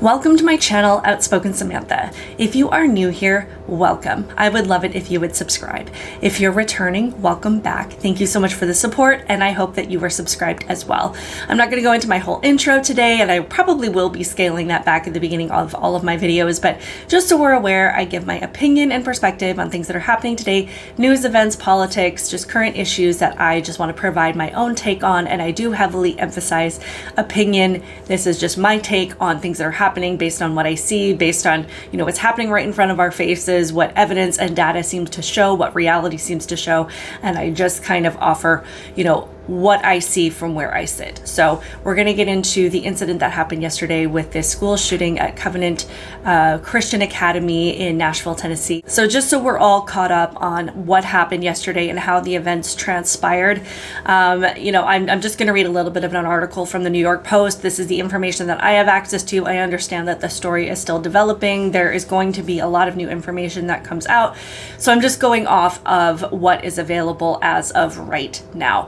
Welcome to my channel, Outspoken Samantha. If you are new here, welcome. I would love it if you would subscribe. If you're returning, welcome back. Thank you so much for the support, and I hope that you are subscribed as well. I'm not going to go into my whole intro today, and I probably will be scaling that back at the beginning of all of my videos, but just so we're aware, I give my opinion and perspective on things that are happening today, news, events, politics, just current issues that I just want to provide my own take on, and I do heavily emphasize opinion. This is just my take on things that are happening based on what I see, based on, what's happening right in front of our faces, what evidence and data seems to show, what reality seems to show, and I just kind of offer, what I see from where I sit. So we're going to get into the incident that happened yesterday with this school shooting at Covenant Christian Academy in Nashville, Tennessee. So just so we're all caught up on what happened yesterday and how the events transpired, I'm just going to read a little bit of an article from the New York Post. This is the information that I have access to. I understand that the story is still developing. There is going to be a lot of new information that comes out. So I'm just going off of what is available as of right now.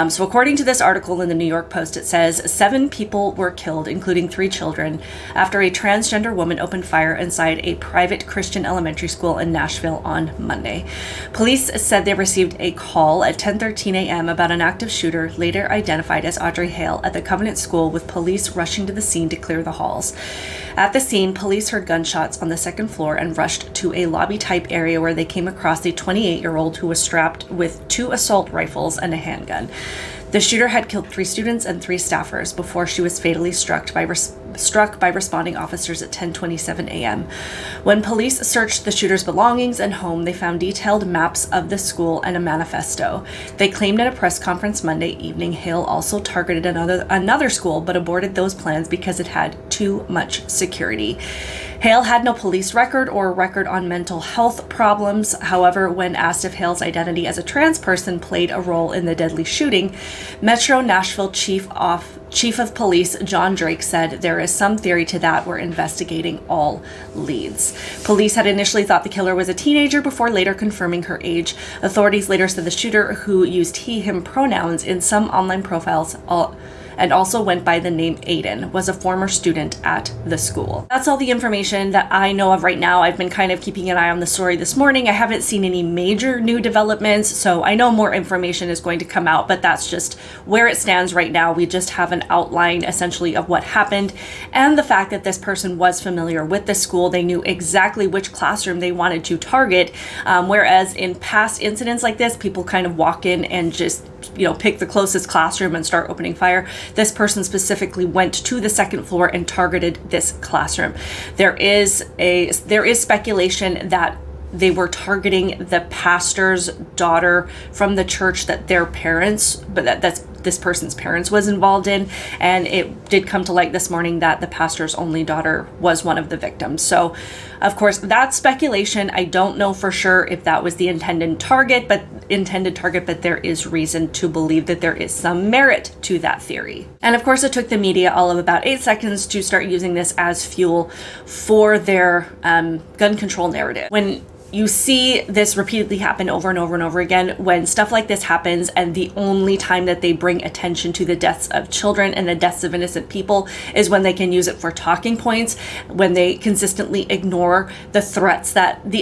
So according to this article in the New York Post, it says 7 people were killed, including 3 children, after a transgender woman opened fire inside a private Christian elementary school in Nashville on Monday. Police said they received a call at 10:13 a.m. about an active shooter, later identified as Audrey Hale, at the Covenant School, with police rushing to the scene to clear the halls. At the scene, police heard gunshots on the second floor and rushed to a lobby-type area where they came across a 28-year-old who was strapped with 2 assault rifles and a handgun. The shooter had killed 3 students and 3 staffers before she was fatally struck by responding officers at 10:27 a.m. When police searched the shooter's belongings and home, they found detailed maps of the school and a manifesto. They claimed at a press conference Monday evening Hale also targeted another school, but aborted those plans because it had too much security. Hale had no police record or record on mental health problems. However, when asked if Hale's identity as a trans person played a role in the deadly shooting, Metro Nashville Chief of Police John Drake said there is some theory to that. We're investigating all leads. Police had initially thought the killer was a teenager before later confirming her age. Authorities later said the shooter, who used he/him pronouns in some online profiles, and also went by the name Aiden, was a former student at the school. That's all the information that I know of right now. I've been kind of keeping an eye on the story this morning. I haven't seen any major new developments, so I know more information is going to come out, but that's just where it stands right now. We just have an outline essentially of what happened and the fact that this person was familiar with the school. They knew exactly which classroom they wanted to target, whereas in past incidents like this, people kind of walk in and just pick the closest classroom and start opening fire. This person specifically went to the second floor and targeted this classroom. There is speculation that they were targeting the pastor's daughter from the church that their parents, but that's this person's parents was involved in, and it did come to light this morning that the pastor's only daughter was one of the victims. So of course that's speculation. I don't know for sure if that was the intended target, but there is reason to believe that there is some merit to that theory. And of course it took the media all of about 8 seconds to start using this as fuel for their gun control narrative. When you see this repeatedly happen over and over and over again, when stuff like this happens and the only time that they bring attention to the deaths of children and the deaths of innocent people is when they can use it for talking points, when they consistently ignore the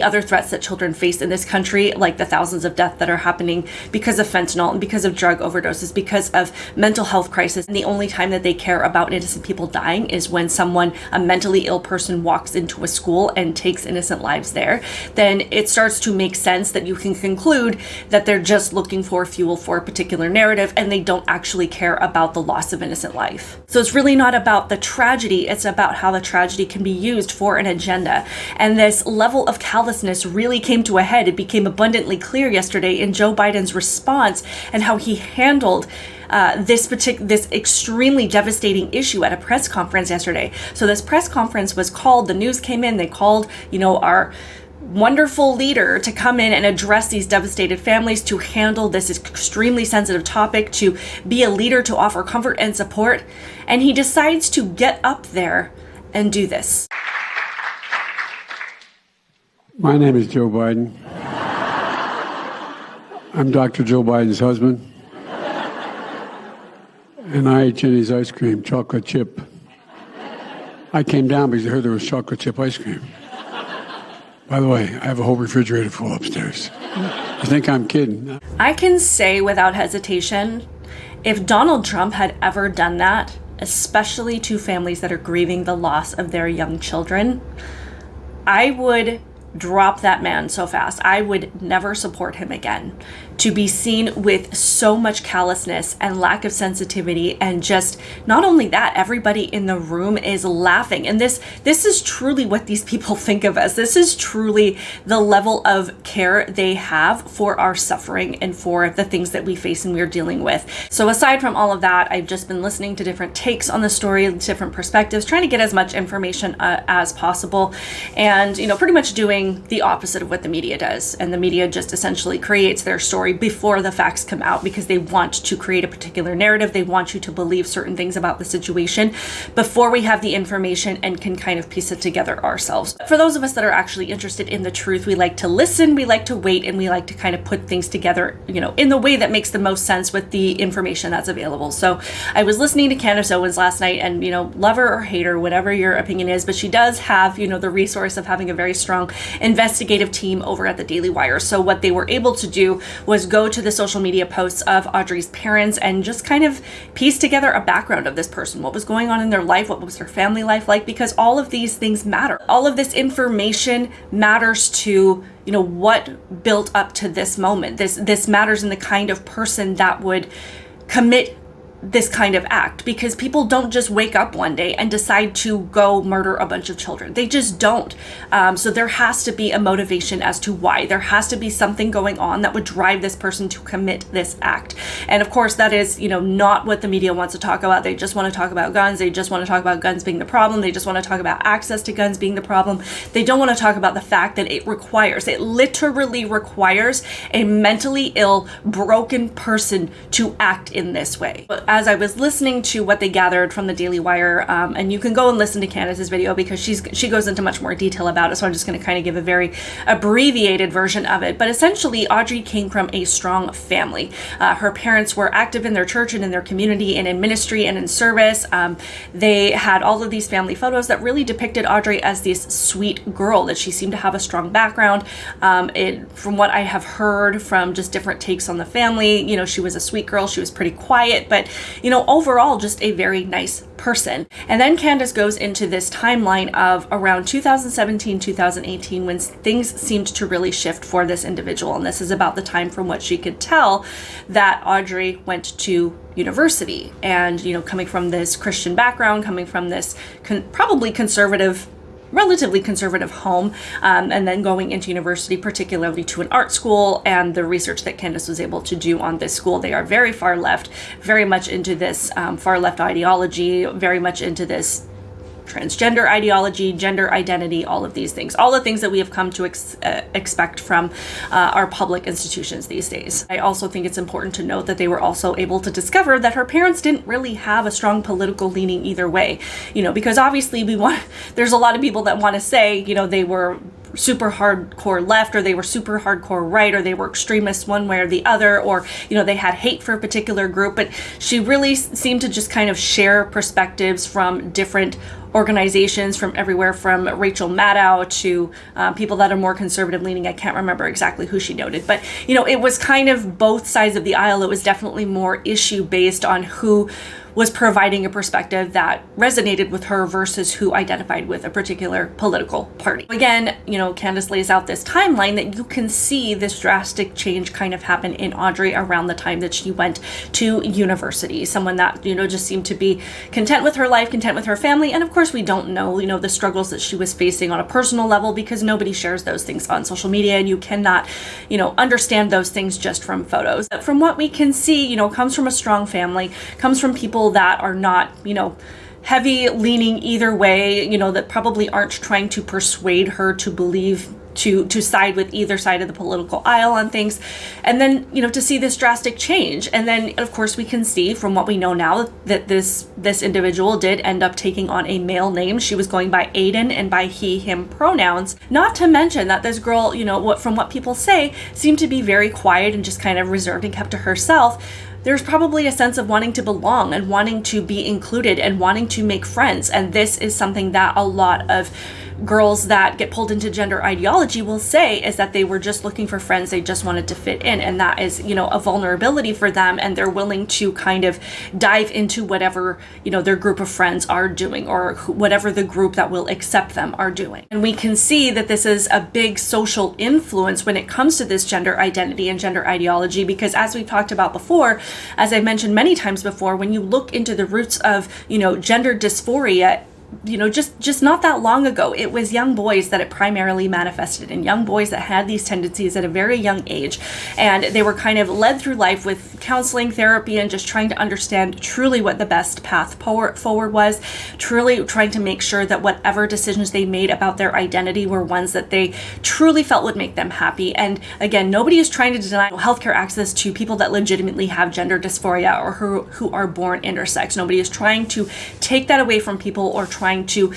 other threats that children face in this country, like the thousands of deaths that are happening because of fentanyl and because of drug overdoses, because of mental health crisis. And the only time that they care about innocent people dying is when a mentally ill person walks into a school and takes innocent lives there. Then it starts to make sense that you can conclude that they're just looking for fuel for a particular narrative and they don't actually care about the loss of innocent life. So it's really not about the tragedy, it's about how the tragedy can be used for an agenda. And this level of callousness really came to a head. It became abundantly clear yesterday in Joe Biden's response and how he handled this extremely devastating issue at a press conference yesterday. So this press conference was called, the news came in, they called, our wonderful leader to come in and address these devastated families, to handle this extremely sensitive topic, to be a leader, to offer comfort and support. And he decides to get up there and do this. My name is Joe Biden. I'm Dr. Joe Biden's husband. And I ate Jenny's ice cream, chocolate chip. I came down because I heard there was chocolate chip ice cream. By the way, I have a whole refrigerator full upstairs. You think I'm kidding? I can say without hesitation, if Donald Trump had ever done that, especially to families that are grieving the loss of their young children, I would drop that man so fast. I would never support him again. To be seen with so much callousness and lack of sensitivity, and just not only that, everybody in the room is laughing. And this is truly what these people think of us. This is truly the level of care they have for our suffering and for the things that we face and we're dealing with. So aside from all of that, I've just been listening to different takes on the story, different perspectives, trying to get as much information as possible, and pretty much doing the opposite of what the media does. And the media just essentially creates their story before the facts come out because they want to create a particular narrative. They want you to believe certain things about the situation before we have the information and can kind of piece it together ourselves. For those of us that are actually interested in the truth, we like to listen, we like to wait, and we like to kind of put things together, in the way that makes the most sense with the information that's available. So I was listening to Candace Owens last night, and love her or hate her, whatever your opinion is, but she does have, the resource of having a very strong investigative team over at the Daily Wire. So what they were able to do was go to the social media posts of Audrey's parents and just kind of piece together a background of this person, what was going on in their life, what was their family life like, because all of these things matter. All of this information matters to what built up to this moment. This matters in the kind of person that would commit this kind of act, because people don't just wake up one day and decide to go murder a bunch of children. They just don't. So there has to be a motivation as to why. There has to be something going on that would drive this person to commit this act. And of course, that is, not what the media wants to talk about. They just want to talk about guns. They just want to talk about guns being the problem. They just want to talk about access to guns being the problem. They don't want to talk about the fact that it literally requires a mentally ill, broken person to act in this way. As I was listening to what they gathered from the Daily Wire, and you can go and listen to Candace's video because she goes into much more detail about it, so I'm just going to kind of give a very abbreviated version of it. But essentially, Audrey came from a strong family. Her parents were active in their church and in their community and in ministry and in service. They had all of these family photos that really depicted Audrey as this sweet girl, that she seemed to have a strong background. From what I have heard from just different takes on the family, she was a sweet girl. She was pretty quiet, but overall just a very nice person. And then Candace goes into this timeline of around 2017, 2018, when things seemed to really shift for this individual. And this is about the time, from what she could tell, that Audrey went to university. And, coming from this Christian background, coming from this probably relatively conservative home, and then going into university, particularly to an art school, and the research that Candace was able to do on this school. They are very far left, very much into this far left ideology, very much into this transgender ideology, gender identity, all of these things, all the things that we have come to expect from our public institutions these days. I also think it's important to note that they were also able to discover that her parents didn't really have a strong political leaning either way, because obviously there's a lot of people that want to say, they were super hardcore left, or they were super hardcore right, or they were extremists one way or the other, or they had hate for a particular group. But she really seemed to just kind of share perspectives from different organizations, from everywhere from Rachel Maddow to people that are more conservative leaning. I can't remember exactly who she noted, but it was kind of both sides of the aisle. It was definitely more issue based on who was providing a perspective that resonated with her versus who identified with a particular political party. Again, Candace lays out this timeline that you can see this drastic change kind of happen in Audrey around the time that she went to university. Someone that, just seemed to be content with her life, content with her family. And of course, we don't know, the struggles that she was facing on a personal level, because nobody shares those things on social media, and you cannot, understand those things just from photos. But from what we can see, comes from a strong family, comes from people that are not, heavy leaning either way, that probably aren't trying to persuade her to believe to side with either side of the political aisle on things. And then, to see this drastic change. And then, of course, we can see from what we know now that this individual did end up taking on a male name. She was going by Aiden and by he, him pronouns. Not to mention that this girl, from what people say, seemed to be very quiet and just kind of reserved and kept to herself. There's probably a sense of wanting to belong and wanting to be included and wanting to make friends. And this is something that a lot of girls that get pulled into gender ideology will say, is that they were just looking for friends. They just wanted to fit in. And that is, a vulnerability for them. And they're willing to kind of dive into whatever, their group of friends are doing, or whatever the group that will accept them are doing. And we can see that this is a big social influence when it comes to this gender identity and gender ideology, because as we've talked about before, as I've mentioned many times before, when you look into the roots of, gender dysphoria, just not that long ago, it was young boys that it primarily manifested in, young boys that had these tendencies at a very young age. And they were kind of led through life with counseling, therapy, and just trying to understand truly what the best path forward was, truly trying to make sure that whatever decisions they made about their identity were ones that they truly felt would make them happy. And again, nobody is trying to deny healthcare access to people that legitimately have gender dysphoria or who are born intersex. Nobody is trying to take that away from people or trying to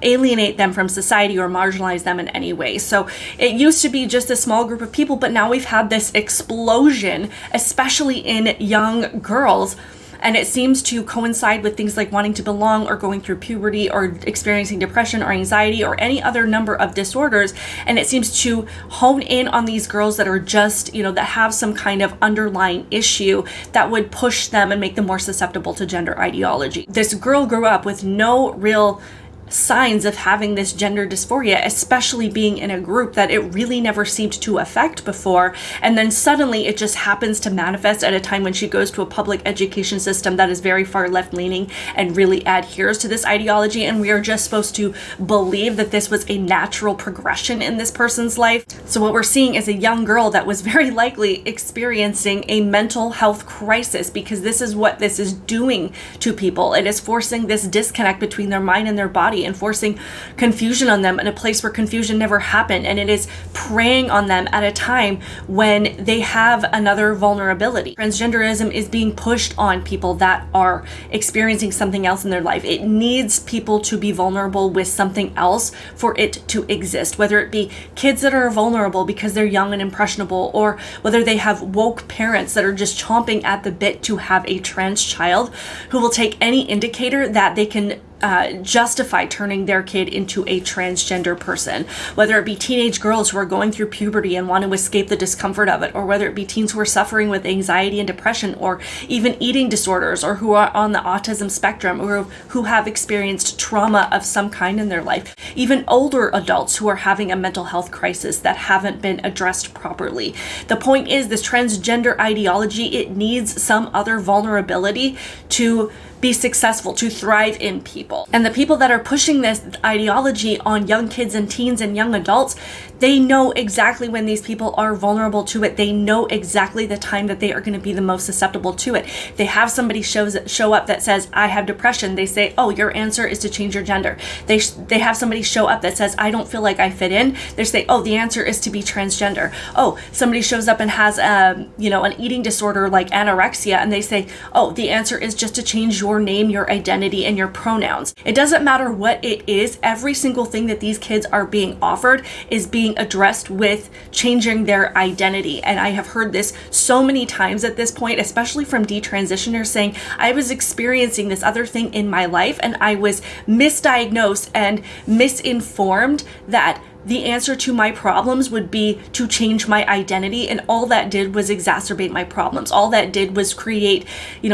alienate them from society or marginalize them in any way. So it used to be just a small group of people, but now we've had this explosion, especially in young girls. And it seems to coincide with things like wanting to belong or going through puberty or experiencing depression or anxiety or any other number of disorders. And it seems to hone in on these girls that are just, that have some kind of underlying issue that would push them and make them more susceptible to gender ideology. This girl grew up with no real signs of having this gender dysphoria, especially being in a group that it really never seemed to affect before. And then suddenly it just happens to manifest at a time when she goes to a public education system that is very far left leaning and really adheres to this ideology. And we are just supposed to believe that this was a natural progression in this person's life. So what we're seeing is a young girl that was very likely experiencing a mental health crisis, because this is what this is doing to people. It is forcing this disconnect between their mind and their body, and forcing confusion on them in a place where confusion never happened. And it is preying on them at a time when they have another vulnerability. Transgenderism is being pushed on people that are experiencing something else in their life. It needs people to be vulnerable with something else for it to exist, whether it be kids that are vulnerable because they're young and impressionable, or whether they have woke parents that are just chomping at the bit to have a trans child who will take any indicator that they can justify turning their kid into a transgender person, whether it be teenage girls who are going through puberty and want to escape the discomfort of it, or whether it be teens who are suffering with anxiety and depression, or even eating disorders, or who are on the autism spectrum, or who have experienced trauma of some kind in their life, even older adults who are having a mental health crisis that haven't been addressed properly. The point is, this transgender ideology, it needs some other vulnerability to be successful, to thrive in people. And the people that are pushing this ideology on young kids and teens and young adults, they know exactly when these people are vulnerable to it. They know exactly the time that they are going to be the most susceptible to it. They have somebody show up that says, I have depression. They say, oh, your answer is to change your gender. They have somebody show up that says, I don't feel like I fit in. They say, oh, the answer is to be transgender. Oh, somebody shows up and has an eating disorder like anorexia, and they say, oh, the answer is just to change your name, your identity, and your pronouns. It doesn't matter what it is. Every single thing that these kids are being offered is being addressed with changing their identity. And I have heard this so many times at this point, especially from detransitioners saying, I was experiencing this other thing in my life and I was misdiagnosed and misinformed that the answer to my problems would be to change my identity, and all that did was exacerbate my problems. All that did was create,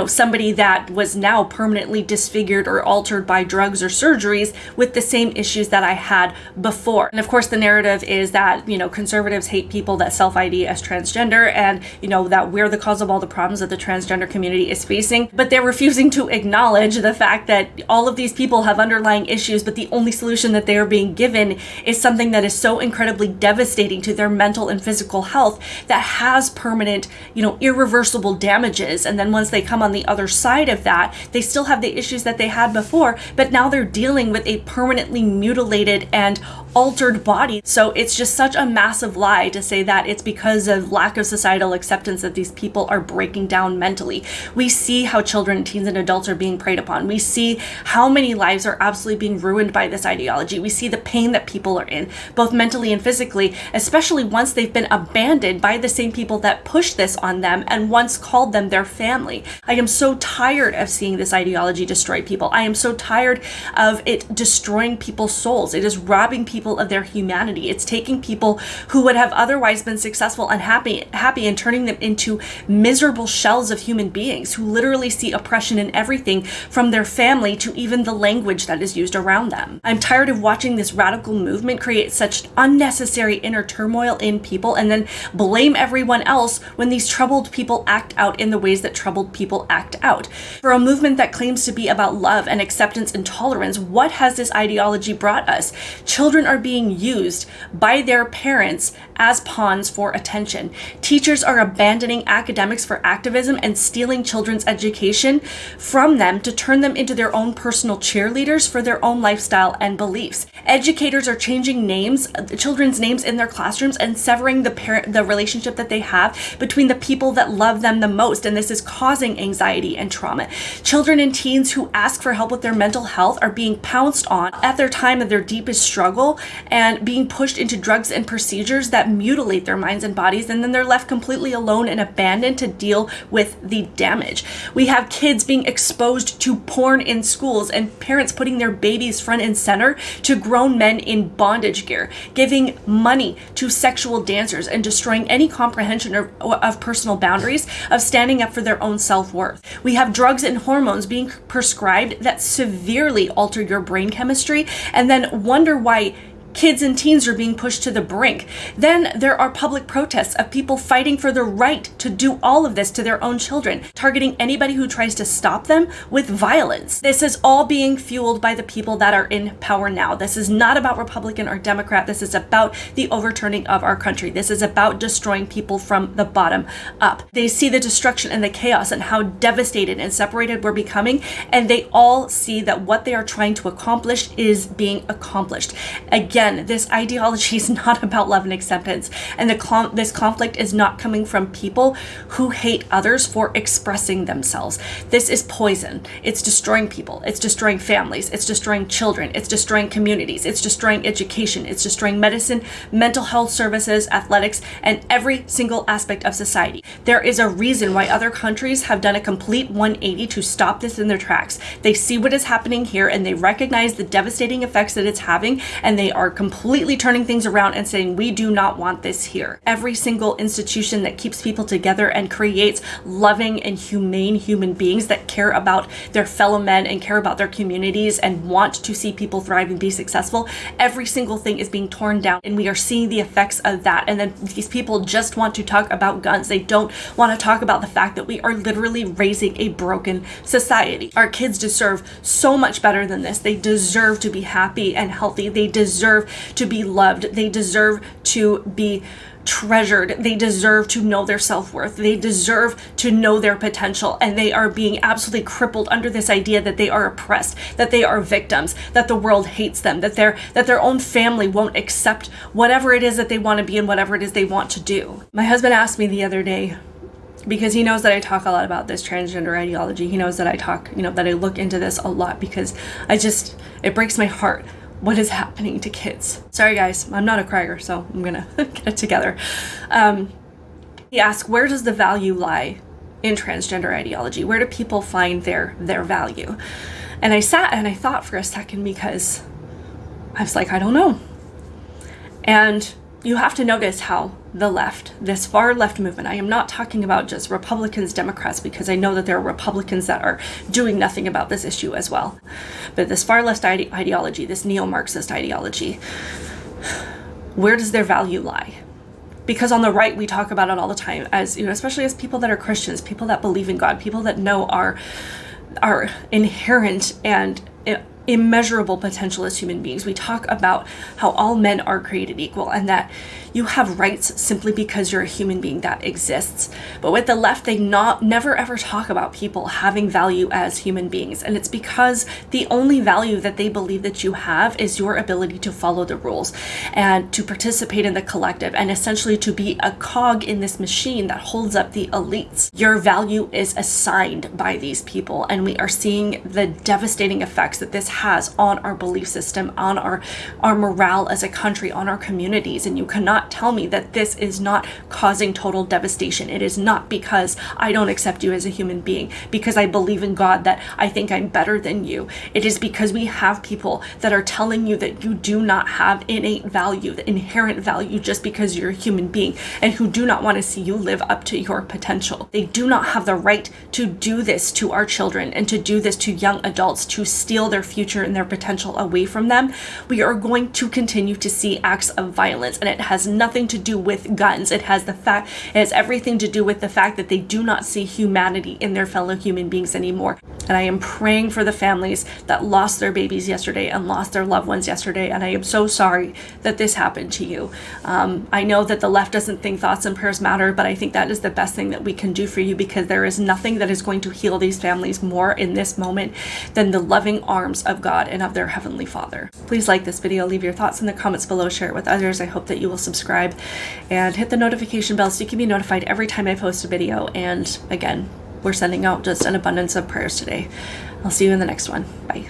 somebody that was now permanently disfigured or altered by drugs or surgeries with the same issues that I had before. And of course, the narrative is that, conservatives hate people that self-ID as transgender, and, that we're the cause of all the problems that the transgender community is facing. But they're refusing to acknowledge the fact that all of these people have underlying issues, but the only solution that they are being given is something that that is so incredibly devastating to their mental and physical health that has permanent, irreversible damages. And then once they come on the other side of that, they still have the issues that they had before, but now they're dealing with a permanently mutilated and altered body. So it's just such a massive lie to say that it's because of lack of societal acceptance that these people are breaking down mentally. We see how children, teens, and adults are being preyed upon. We see how many lives are absolutely being ruined by this ideology. We see the pain that people are in, both mentally and physically, especially once they've been abandoned by the same people that pushed this on them and once called them their family. I am so tired of seeing this ideology destroy people. I am so tired of it destroying people's souls. It is robbing people of their humanity. It's taking people who would have otherwise been successful and happy and turning them into miserable shells of human beings who literally see oppression in everything from their family to even the language that is used around them. I'm tired of watching this radical movement create such unnecessary inner turmoil in people and then blame everyone else when these troubled people act out in the ways that troubled people act out. For a movement that claims to be about love and acceptance and tolerance, what has this ideology brought us? Children are being used by their parents as pawns for attention. Teachers are abandoning academics for activism and stealing children's education from them to turn them into their own personal cheerleaders for their own lifestyle and beliefs. Educators are changing names, children's names in their classrooms and severing the relationship that they have between the people that love them the most, and this is causing anxiety and trauma. Children and teens who ask for help with their mental health are being pounced on at their time of their deepest struggle and being pushed into drugs and procedures that mutilate their minds and bodies, and then they're left completely alone and abandoned to deal with the damage. We have kids being exposed to porn in schools and parents putting their babies front and center to grown men in bondage gear, giving money to sexual dancers and destroying any comprehension of personal boundaries, of standing up for their own self-worth. We have drugs and hormones being prescribed that severely alter your brain chemistry and then wonder why kids and teens are being pushed to the brink. Then there are public protests of people fighting for the right to do all of this to their own children, targeting anybody who tries to stop them with violence. This is all being fueled by the people that are in power now. This is not about Republican or Democrat. This is about the overturning of our country. This is about destroying people from the bottom up. They see the destruction and the chaos and how devastated and separated we're becoming, and they all see that what they are trying to accomplish is being accomplished. Again, this ideology is not about love and acceptance, and this conflict is not coming from people who hate others for expressing themselves. This is poison. It's destroying people. It's destroying families. It's destroying children. It's destroying communities. It's destroying education. It's destroying medicine, mental health services, athletics, and every single aspect of society. There is a reason why other countries have done a complete 180 to stop this in their tracks. They see what is happening here and they recognize the devastating effects that it's having, and they are completely turning things around and saying, we do not want this here. Every single institution that keeps people together and creates loving and humane human beings that care about their fellow men and care about their communities and want to see people thrive and be successful, every single thing is being torn down, and we are seeing the effects of that. And then these people just want to talk about guns. They don't want to talk about the fact that we are literally raising a broken society. Our kids deserve so much better than this. They deserve to be happy and healthy. They deserve to be loved. They deserve to be treasured. They deserve to know their self-worth. They deserve to know their potential, and they are being absolutely crippled under this idea that they are oppressed, that they are victims, that the world hates them, that their own family won't accept whatever it is that they want to be and whatever it is they want to do. My husband asked me the other day, because he knows that I talk a lot about this transgender ideology. He knows that I talk, that I look into this a lot, because it breaks my heart what is happening to kids. Sorry guys, I'm not a crier, so I'm gonna get it together. He asked, where does the value lie in transgender ideology? Where do people find their value? And I sat and I thought for a second, because I was like, I don't know. And you have to notice how the left, this far left movement, I am not talking about just Republicans, Democrats, because I know that there are Republicans that are doing nothing about this issue as well. But this far left ideology, this neo-Marxist ideology, where does their value lie? Because on the right, we talk about it all the time, as especially as people that are Christians, people that believe in God, people that know our inherent and immeasurable potential as human beings. We talk about how all men are created equal and that you have rights simply because you're a human being that exists. But with the left, they never ever talk about people having value as human beings. And it's because the only value that they believe that you have is your ability to follow the rules and to participate in the collective and essentially to be a cog in this machine that holds up the elites. Your value is assigned by these people, and we are seeing the devastating effects that this has on our belief system, on our morale as a country, on our communities. And you cannot tell me that this is not causing total devastation. It is not because I don't accept you as a human being, because I believe in God that I think I'm better than you. It is because we have people that are telling you that you do not have innate value, the inherent value, just because you're a human being, and who do not want to see you live up to your potential. They do not have the right to do this to our children and to do this to young adults, to steal their future and their potential away from them. We are going to continue to see acts of violence, and it has nothing to do with guns. It has everything to do with the fact that they do not see humanity in their fellow human beings anymore. And I am praying for the families that lost their babies yesterday and lost their loved ones yesterday. And I am so sorry that this happened to you. I know that the left doesn't think thoughts and prayers matter, but I think that is the best thing that we can do for you, because there is nothing that is going to heal these families more in this moment than the loving arms of God and of their Heavenly Father. Please like this video, leave your thoughts in the comments below, share it with others. I hope that you will subscribe and hit the notification bell so you can be notified every time I post a video. And again, we're sending out just an abundance of prayers today. I'll see you in the next one. Bye.